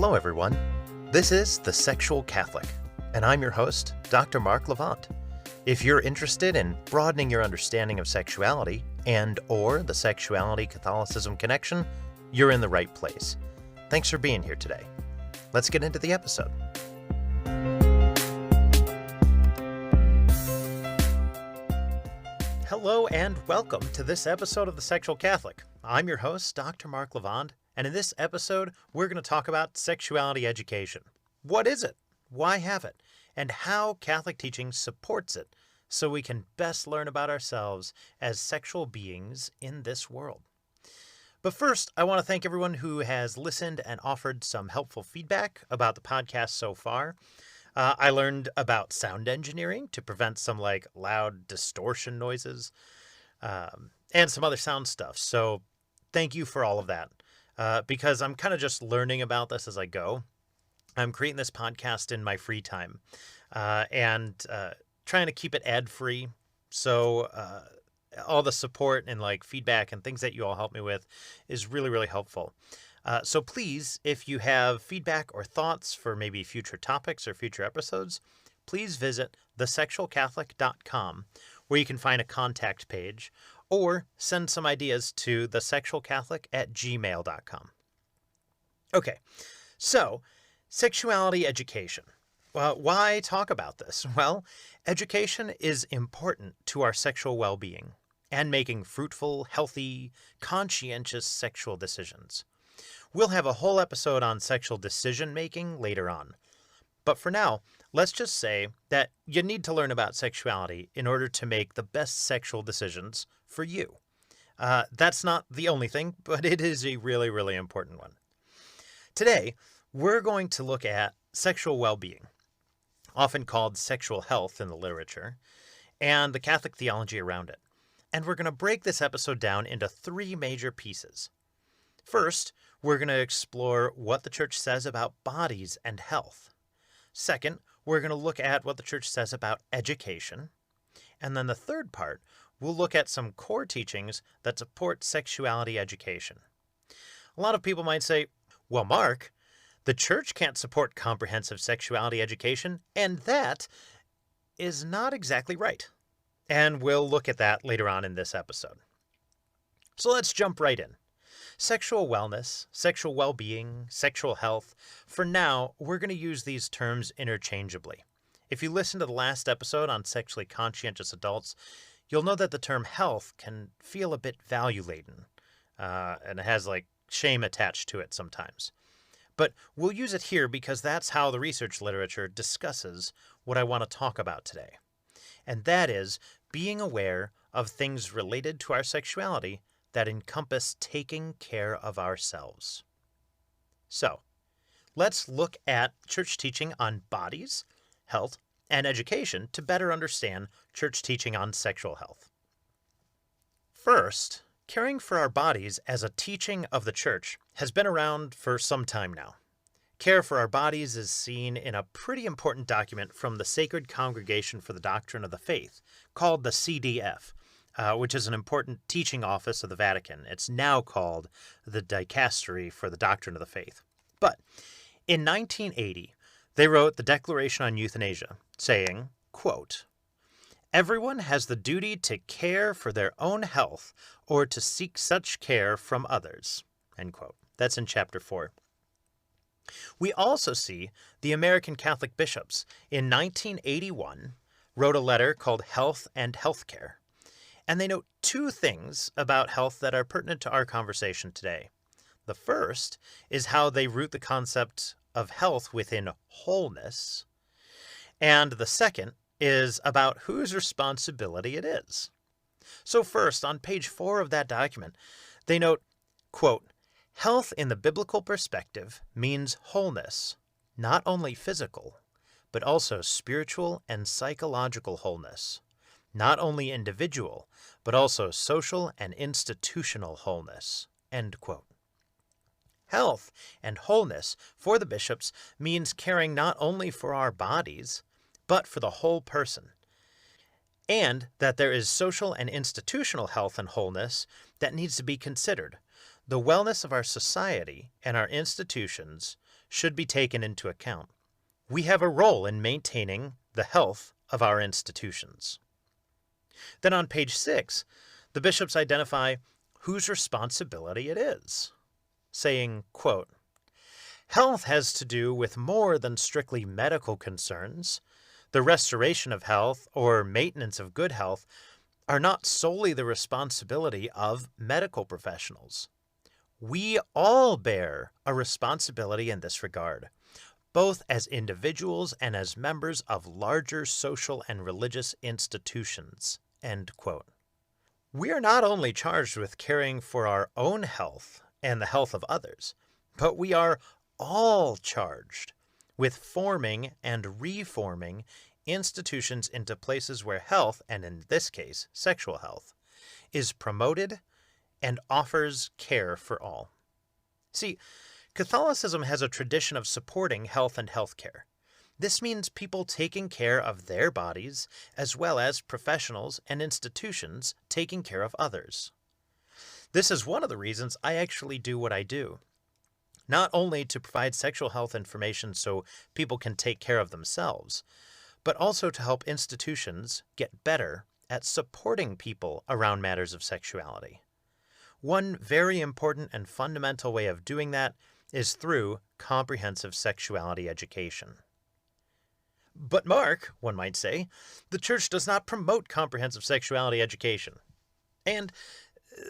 Hello, everyone. This is The Sexual Catholic, and I'm your host, Dr. Mark Levand. If you're interested in broadening your understanding of sexuality and/or the sexuality-Catholicism connection, you're in the right place. Thanks for being here today. Let's get into the episode. Hello and welcome to this episode of The Sexual Catholic. I'm your host, Dr. Mark Levand, and in this episode, we're going to talk about sexuality education. What is it? Why have it? And how Catholic teaching supports it so we can best learn about ourselves as sexual beings in this world. But first, I want to thank everyone who has listened and offered some helpful feedback about the podcast so far. I learned about sound engineering to prevent some loud distortion noises and some other sound stuff. So thank you for all of that because I'm kind of just learning about this as I go. I'm creating this podcast in my free time and trying to keep it ad-free. So all the support and feedback and things that you all help me with is really, really helpful. So please, if you have feedback or thoughts for maybe future topics or future episodes, please visit thesexualcatholic.com, where you can find a contact page, or send some ideas to thesexualcatholic@gmail.com. Okay, so sexuality education. Why talk about this? Well, education is important to our sexual well-being and making fruitful, healthy, conscientious sexual decisions. We'll have a whole episode on sexual decision-making later on. But for now, let's just say that you need to learn about sexuality in order to make the best sexual decisions for you. That's not the only thing, but it is a really, really important one. Today, we're going to look at sexual well-being, often called sexual health in the literature, and the Catholic theology around it. And we're going to break this episode down into three major pieces. First, we're going to explore what the Church says about bodies and health. Second, we're going to look at what the Church says about education. And then the third part, we'll look at some core teachings that support sexuality education. A lot of people might say, well, Mark, the Church can't support comprehensive sexuality education, and that is not exactly right. And we'll look at that later on in this episode. So let's jump right in. Sexual wellness, sexual well-being, sexual health. For now, we're going to use these terms interchangeably. If you listen to the last episode on sexually conscientious adults, you'll know that the term health can feel a bit value-laden, and it has shame attached to it sometimes. But we'll use it here because that's how the research literature discusses what I want to talk about today. And that is being aware of things related to our sexuality that encompass taking care of ourselves. So, let's look at Church teaching on bodies, health, and education to better understand Church teaching on sexual health. First, caring for our bodies as a teaching of the Church has been around for some time now. Care for our bodies is seen in a pretty important document from the Sacred Congregation for the Doctrine of the Faith, called the CDF, which is an important teaching office of the Vatican. It's now called the Dicastery for the Doctrine of the Faith. But in 1980, they wrote the Declaration on Euthanasia, saying, quote, "Everyone has the duty to care for their own health or to seek such care from others." End quote. That's in chapter 4. We also see the American Catholic bishops in 1981 wrote a letter called Health and Healthcare. And they note two things about health that are pertinent to our conversation today. The first is how they root the concept of health within wholeness. And the second is about whose responsibility it is. So first, on page 4 of that document, they note, quote, "Health in the biblical perspective means wholeness, not only physical, but also spiritual and psychological wholeness. Not only individual, but also social and institutional wholeness." End quote. Health and wholeness for the bishops means caring not only for our bodies, but for the whole person. And that there is social and institutional health and wholeness that needs to be considered. The wellness of our society and our institutions should be taken into account. We have a role in maintaining the health of our institutions. Then on page 6, the bishops identify whose responsibility it is, saying, quote, "Health has to do with more than strictly medical concerns. The restoration of health or maintenance of good health are not solely the responsibility of medical professionals. We all bear a responsibility in this regard, both as individuals and as members of larger social and religious institutions." End quote. We are not only charged with caring for our own health and the health of others, but we are all charged with forming and reforming institutions into places where health, and in this case, sexual health, is promoted and offers care for all. See, Catholicism has a tradition of supporting health and healthcare. This means people taking care of their bodies, as well as professionals and institutions taking care of others. This is one of the reasons I actually do what I do. Not only to provide sexual health information so people can take care of themselves, but also to help institutions get better at supporting people around matters of sexuality. One very important and fundamental way of doing that is through comprehensive sexuality education. But Mark, one might say, the Church does not promote comprehensive sexuality education. And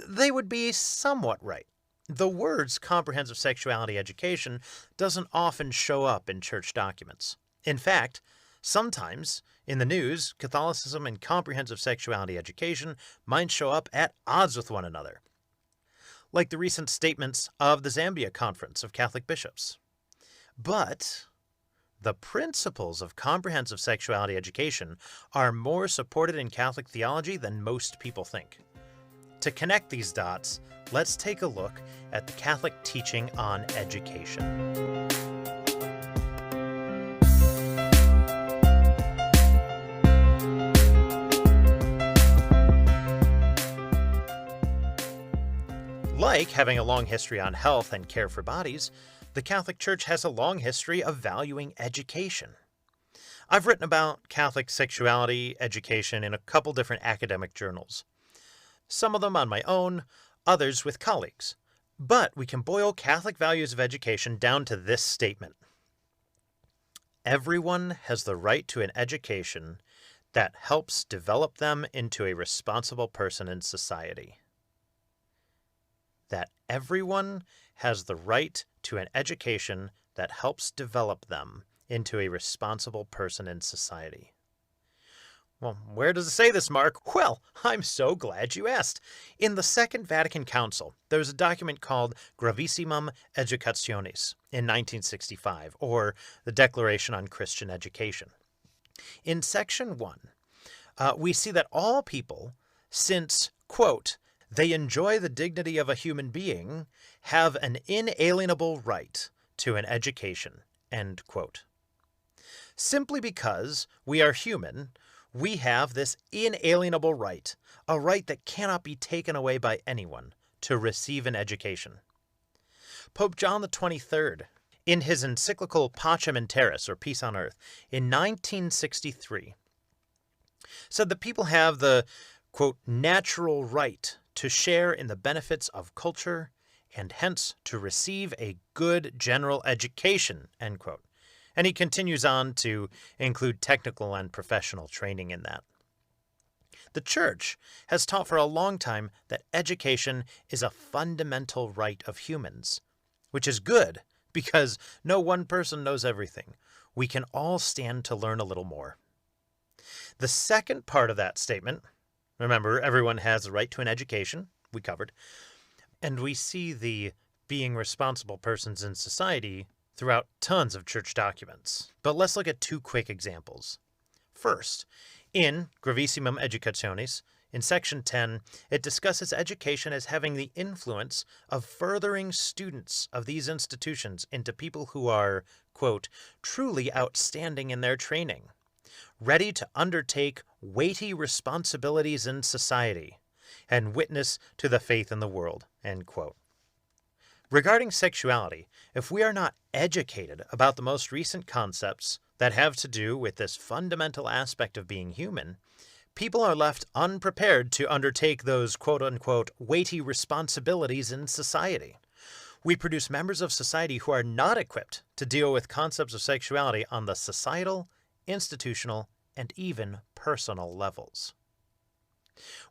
they would be somewhat right. The words comprehensive sexuality education doesn't often show up in church documents. In fact, sometimes in the news, Catholicism and comprehensive sexuality education might show up at odds with one another, like the recent statements of the Zambia Conference of Catholic Bishops. But the principles of comprehensive sexuality education are more supported in Catholic theology than most people think. To connect these dots, let's take a look at the Catholic teaching on education. Like having a long history on health and care for bodies, the Catholic Church has a long history of valuing education. I've written about Catholic sexuality education in a couple different academic journals. Some of them on my own, others with colleagues. But we can boil Catholic values of education down to this statement: everyone has the right to an education that helps develop them into a responsible person in society. That everyone has the right to an education that helps develop them into a responsible person in society. Well, where does it say this, Mark? Well, I'm so glad you asked. In the Second Vatican Council, there's a document called Gravissimum Educationis in 1965, or the Declaration on Christian Education. In Section 1, we see that all people, since, quote, they enjoy the dignity of a human being, have an inalienable right to an education, end quote. Simply because we are human, we have this inalienable right, a right that cannot be taken away by anyone, to receive an education. Pope John XXIII, in his encyclical Pacem in Terris, or Peace on Earth, in 1963, said that people have the, quote, natural right to share in the benefits of culture, and hence to receive a good general education, end quote. And he continues on to include technical and professional training in that. The Church has taught for a long time that education is a fundamental right of humans, which is good because no one person knows everything. We can all stand to learn a little more. The second part of that statement, remember, everyone has the right to an education, we covered, and we see the being responsible persons in society throughout tons of church documents. But let's look at two quick examples. First, in Gravissimum Educationis, in Section 10, it discusses education as having the influence of furthering students of these institutions into people who are, quote, truly outstanding in their training, ready to undertake weighty responsibilities in society, and witness to the faith in the world, end quote. Regarding sexuality, if we are not educated about the most recent concepts that have to do with this fundamental aspect of being human, people are left unprepared to undertake those quote-unquote weighty responsibilities in society. We produce members of society who are not equipped to deal with concepts of sexuality on the societal, institutional, and even personal levels.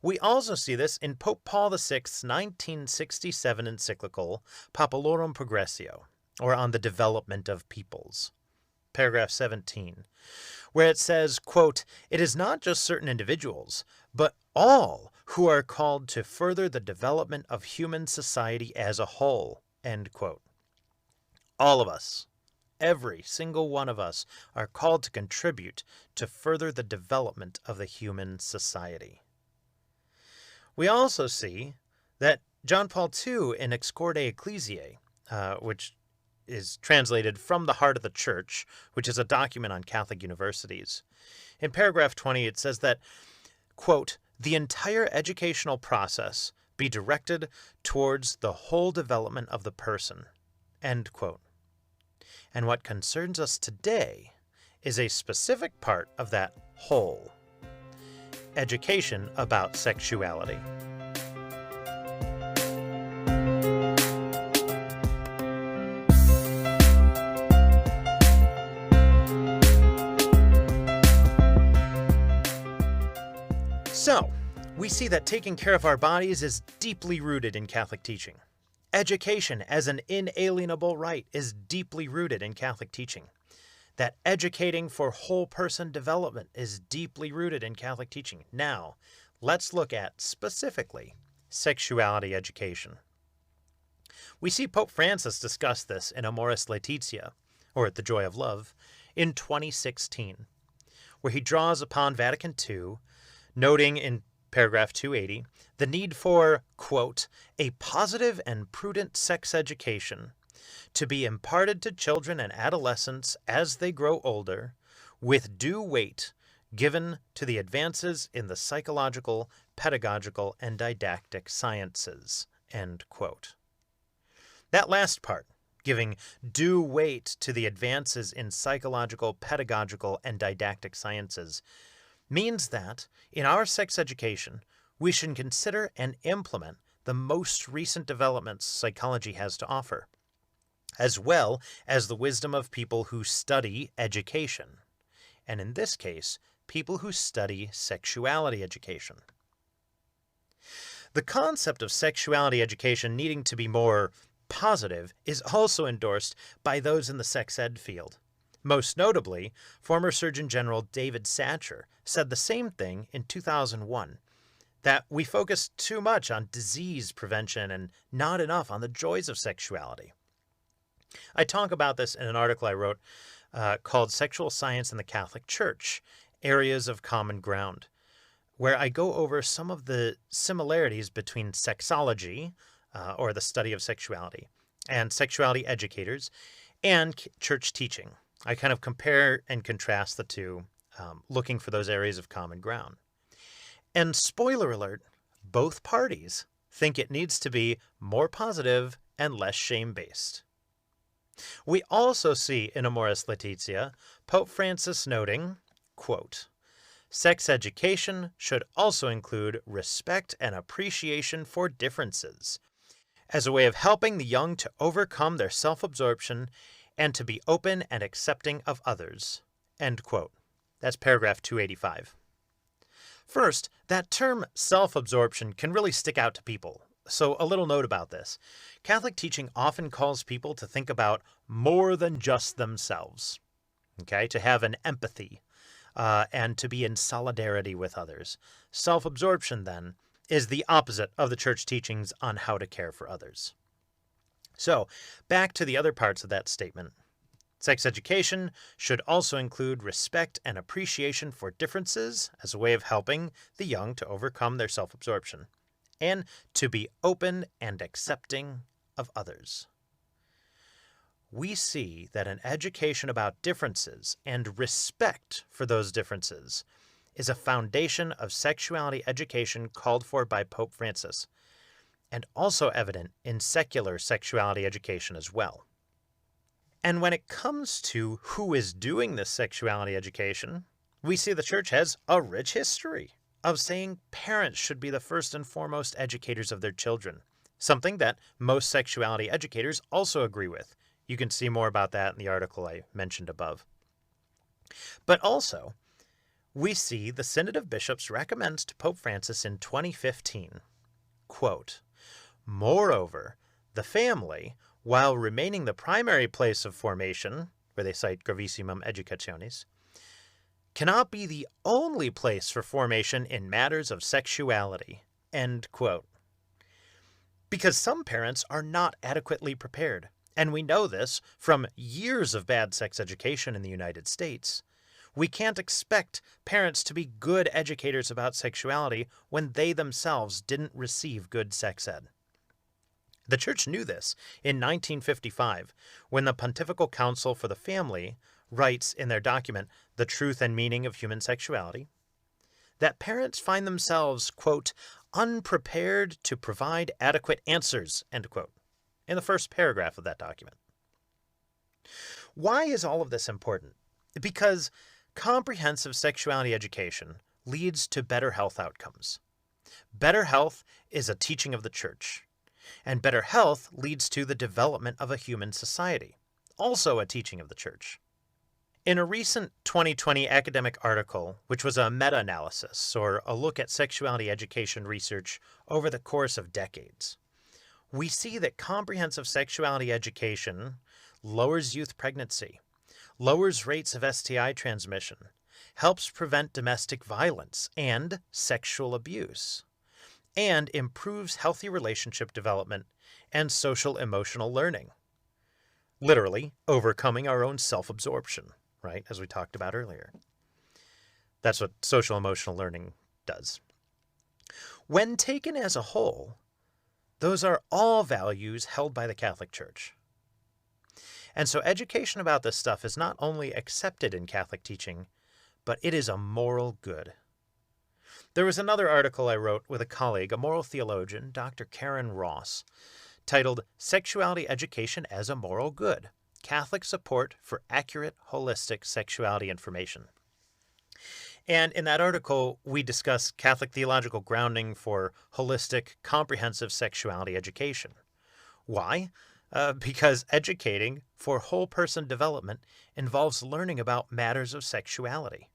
We also see this in Pope Paul VI's 1967 encyclical Populorum Progressio, or On the Development of Peoples, paragraph 17, where it says, quote, "It is not just certain individuals, but all who are called to further the development of human society as a whole," end quote. All of us, every single one of us, are called to contribute to further the development of the human society. We also see that John Paul II in Ex Corde Ecclesiae, which is translated From the Heart of the Church, which is a document on Catholic universities. In paragraph 20, it says that, quote, "The entire educational process be directed towards the whole development of the person," end quote. And what concerns us today is a specific part of that whole: education about sexuality. So, we see that taking care of our bodies is deeply rooted in Catholic teaching. Education as an inalienable right is deeply rooted in Catholic teaching. That educating for whole person development is deeply rooted in Catholic teaching. Now, let's look at, specifically, sexuality education. We see Pope Francis discuss this in Amoris Laetitia, or The Joy of Love, in 2016, where he draws upon Vatican II, noting in paragraph 280, the need for, quote, "a positive and prudent sex education to be imparted to children and adolescents as they grow older, with due weight given to the advances in the psychological, pedagogical, and didactic sciences," end quote. That last part, giving due weight to the advances in psychological, pedagogical, and didactic sciences, means that in our sex education, we should consider and implement the most recent developments psychology has to offer, as well as the wisdom of people who study education, and in this case, people who study sexuality education. The concept of sexuality education needing to be more positive is also endorsed by those in the sex ed field. Most notably, former Surgeon General David Satcher said the same thing in 2001, that we focus too much on disease prevention and not enough on the joys of sexuality. I talk about this in an article I wrote called Sexual Science in the Catholic Church, Areas of Common Ground, where I go over some of the similarities between sexology, or the study of sexuality, and sexuality educators, and church teaching. I kind of compare and contrast the two, looking for those areas of common ground. And spoiler alert, both parties think it needs to be more positive and less shame-based. We also see in Amoris Laetitia, Pope Francis noting, quote, "Sex education should also include respect and appreciation for differences, as a way of helping the young to overcome their self-absorption and to be open and accepting of others," end quote. That's paragraph 285. First, that term self-absorption can really stick out to people. So a little note about this. Catholic teaching often calls people to think about more than just themselves, okay? To have an empathy and to be in solidarity with others. Self-absorption, then, is the opposite of the church teachings on how to care for others. So, back to the other parts of that statement. Sex education should also include respect and appreciation for differences as a way of helping the young to overcome their self-absorption, and to be open and accepting of others. We see that an education about differences and respect for those differences is a foundation of sexuality education called for by Pope Francis. and also evident in secular sexuality education as well. And when it comes to who is doing this sexuality education, we see the church has a rich history of saying parents should be the first and foremost educators of their children, something that most sexuality educators also agree with. You can see more about that in the article I mentioned above. But also, we see the Synod of Bishops recommends to Pope Francis in 2015, quote, "Moreover, the family, while remaining the primary place of formation," where they cite Gravissimum Educationis, "cannot be the only place for formation in matters of sexuality," end quote. Because some parents are not adequately prepared, and we know this from years of bad sex education in the United States. We can't expect parents to be good educators about sexuality when they themselves didn't receive good sex ed. The Church knew this in 1955, when the Pontifical Council for the Family writes in their document, The Truth and Meaning of Human Sexuality, that parents find themselves, quote, "unprepared to provide adequate answers," end quote, in the first paragraph of that document. Why is all of this important? Because comprehensive sexuality education leads to better health outcomes. Better health is a teaching of the Church, and better health leads to the development of a human society, also a teaching of the Church. In a recent 2020 academic article, which was a meta-analysis, or a look at sexuality education research over the course of decades, we see that comprehensive sexuality education lowers youth pregnancy, lowers rates of STI transmission, helps prevent domestic violence and sexual abuse, and improves healthy relationship development and social emotional learning. Literally, overcoming our own self-absorption, right, as we talked about earlier. That's what social emotional learning does. When taken as a whole, those are all values held by the Catholic Church. And so education about this stuff is not only accepted in Catholic teaching, but it is a moral good. There was another article I wrote with a colleague, a moral theologian, Dr. Karen Ross, titled Sexuality Education as a Moral Good, Catholic Support for Accurate Holistic Sexuality Information. And in that article, we discuss Catholic theological grounding for holistic, comprehensive sexuality education. Why? Because educating for whole person development involves learning about matters of sexuality.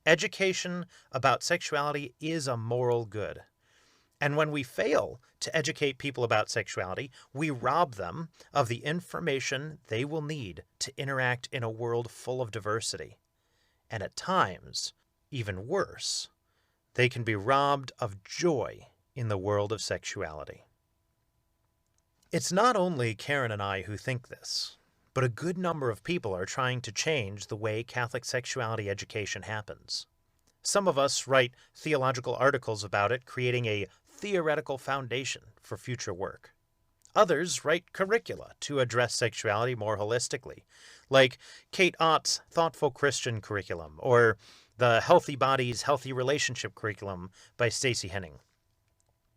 Education about sexuality is a moral good. And when we fail to educate people about sexuality, we rob them of the information they will need to interact in a world full of diversity. And at times, even worse, they can be robbed of joy in the world of sexuality. It's not only Karen and I who think this, but a good number of people are trying to change the way Catholic sexuality education happens. Some of us write theological articles about it, creating a theoretical foundation for future work. Others write curricula to address sexuality more holistically, like Kate Ott's Thoughtful Christian Curriculum, or the Healthy Bodies, Healthy Relationship Curriculum by Stacey Henning.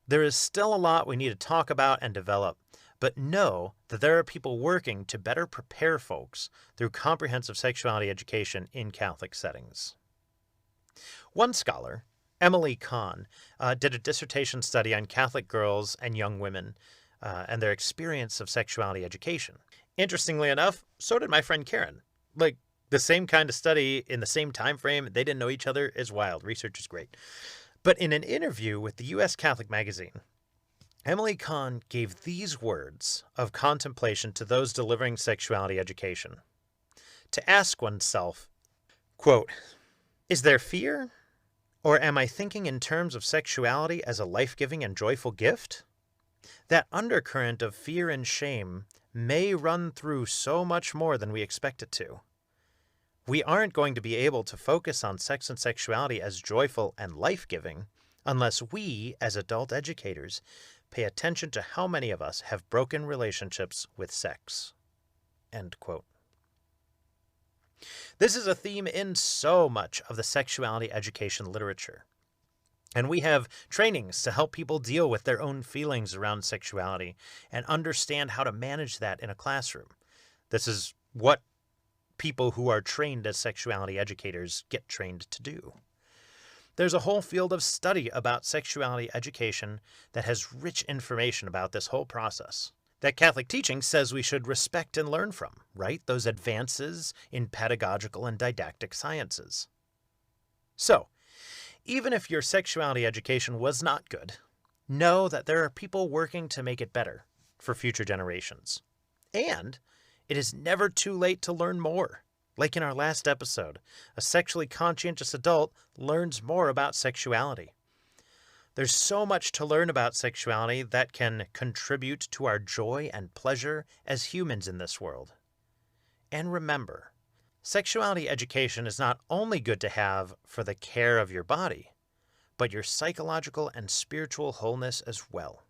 There is still a lot we need to talk about and develop, but know that there are people working to better prepare folks through comprehensive sexuality education in Catholic settings. One scholar, Emily Kahn, did a dissertation study on Catholic girls and young women and their experience of sexuality education. Interestingly enough, so did my friend Karen. Like, the same kind of study in the same time frame, they didn't know each other, is wild. Research is great. But in an interview with the U.S. Catholic Magazine, Emily Kahn gave these words of contemplation to those delivering sexuality education. To ask oneself, quote, "Is there fear? Or am I thinking in terms of sexuality as a life-giving and joyful gift? That undercurrent of fear and shame may run through so much more than we expect it to. We aren't going to be able to focus on sex and sexuality as joyful and life-giving unless we, as adult educators, pay attention to how many of us have broken relationships with sex." End quote. This is a theme in so much of the sexuality education literature. And we have trainings to help people deal with their own feelings around sexuality and understand how to manage that in a classroom. This is what people who are trained as sexuality educators get trained to do. There's a whole field of study about sexuality education that has rich information about this whole process that Catholic teaching says we should respect and learn from, right? Those advances in pedagogical and didactic sciences. So, even if your sexuality education was not good, know that there are people working to make it better for future generations. And it is never too late to learn more. Like in our last episode, a sexually conscientious adult learns more about sexuality. There's so much to learn about sexuality that can contribute to our joy and pleasure as humans in this world. And remember, sexuality education is not only good to have for the care of your body, but your psychological and spiritual wholeness as well.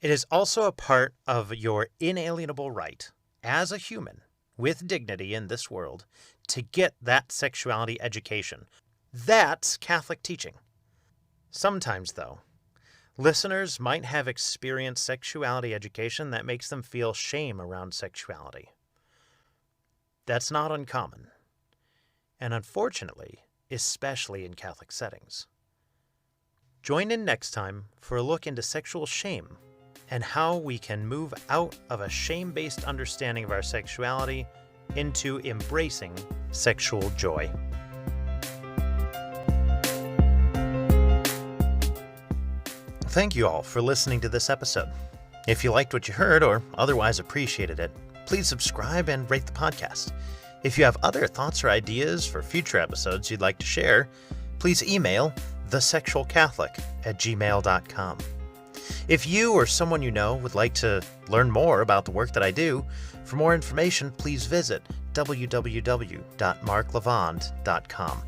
It is also a part of your inalienable right as a human with dignity in this world to get that sexuality education. That's Catholic teaching. Sometimes, though, listeners might have experienced sexuality education that makes them feel shame around sexuality. That's not uncommon, and unfortunately, especially in Catholic settings. Join in next time for a look into sexual shame and how we can move out of a shame-based understanding of our sexuality into embracing sexual joy. Thank you all for listening to this episode. If you liked what you heard or otherwise appreciated it, please subscribe and rate the podcast. If you have other thoughts or ideas for future episodes you'd like to share, please email thesexualcatholic@gmail.com. If you or someone you know would like to learn more about the work that I do, for more information, please visit www.marklevand.com.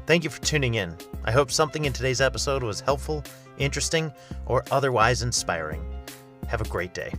Thank you for tuning in. I hope something in today's episode was helpful, interesting, or otherwise inspiring. Have a great day.